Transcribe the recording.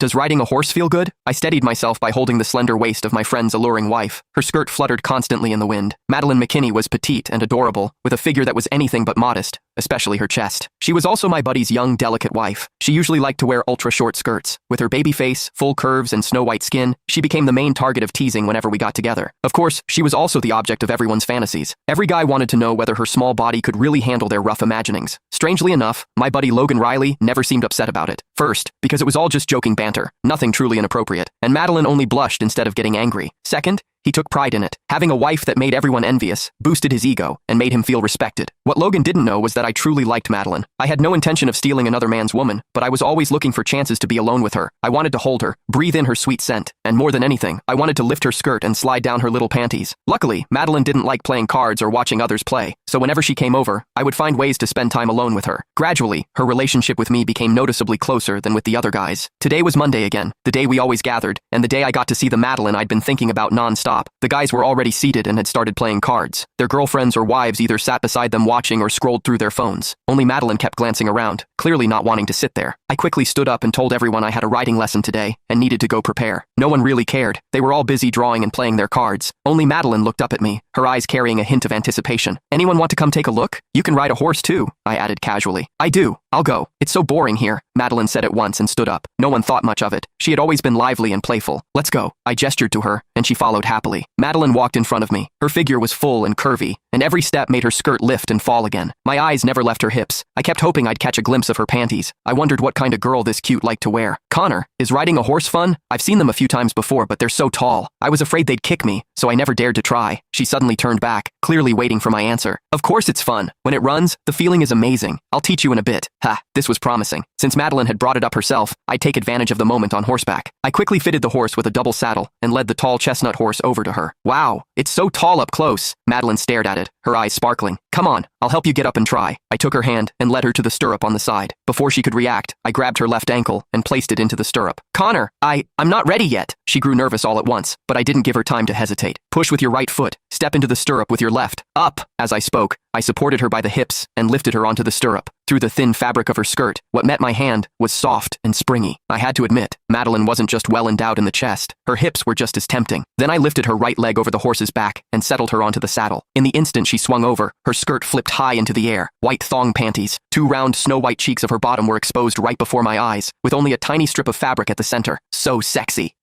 Does riding a horse feel good? I steadied myself by holding the slender waist of my friend's alluring wife. Her skirt fluttered constantly in the wind. Madeleine McKinney was petite and adorable, with a figure that was anything but modest, especially her chest. She was also my buddy's young, delicate wife. She usually liked to wear ultra-short skirts. With her baby face, full curves, and snow-white skin, she became the main target of teasing whenever we got together. Of course, she was also the object of everyone's fantasies. Every guy wanted to know whether her small body could really handle their rough imaginings. Strangely enough, my buddy Logan Riley never seemed upset about it. First, because it was all just joking banter, nothing truly inappropriate, and Madeleine only blushed instead of getting angry. Second, he took pride in it. Having a wife that made everyone envious boosted his ego and made him feel respected. What Logan didn't know was that I truly liked Madeleine. I had no intention of stealing another man's woman, but I was always looking for chances to be alone with her. I wanted to hold her, breathe in her sweet scent, and more than anything, I wanted to lift her skirt and slide down her little panties. Luckily, Madeleine didn't like playing cards or watching others play, so whenever she came over, I would find ways to spend time alone with her. Gradually, her relationship with me became noticeably closer than with the other guys. Today was Monday again, the day we always gathered, and the day I got to see the Madeleine I'd been thinking about non-stop. The guys were already seated and had started playing cards. Their girlfriends or wives either sat beside them watching or scrolled through their phones. Only Madeleine kept glancing around, clearly not wanting to sit there. I quickly stood up and told everyone I had a writing lesson today and needed to go prepare. No one really cared. They were all busy drawing and playing their cards. Only Madeleine looked up at me, her eyes carrying a hint of anticipation. Anyone want to come take a look? You can ride a horse too, I added casually. I do. I'll go. It's so boring here, Madeleine said at once and stood up. No one thought much of it. She had always been lively and playful. Let's go. I gestured to her, and she followed happily. Madeleine walked in front of me. Her figure was full and curvy, and every step made her skirt lift and fall again. My eyes never left her hips. I kept hoping I'd catch a glimpse of her panties. I wondered what kind of girl this cute liked to wear. Connor, is riding a horse fun? I've seen them a few times before, but they're so tall. I was afraid they'd kick me, so I never dared to try. She suddenly turned back, clearly waiting for my answer. Of course it's fun. When it runs, the feeling is amazing. I'll teach you in a bit. Ha, this was promising. Since Madeleine had brought it up herself, I'd take advantage of the moment on horseback. I quickly fitted the horse with a double saddle and led the tall chestnut horse over to her. Wow, it's so tall up close. Madeleine stared at it, her eyes sparkling. Come on, I'll help you get up and try. I took her hand and led her to the stirrup on the side. Before she could react, I grabbed her left ankle and placed it into the stirrup. Connor, I'm not ready yet. She grew nervous all at once, but I didn't give her time to hesitate. Push with your right foot. Step into the stirrup with your left. Up! As I spoke, I supported her by the hips and lifted her onto the stirrup. Through the thin fabric of her skirt, what met my hand was soft and springy. I had to admit, Madeleine wasn't just well endowed in the chest. Her hips were just as tempting. Then I lifted her right leg over the horse's back and settled her onto the saddle. In the instant she swung over, her skirt flipped high into the air. White thong panties. Two round snow-white cheeks of her bottom were exposed right before my eyes, with only a tiny strip of fabric at the center. So sexy.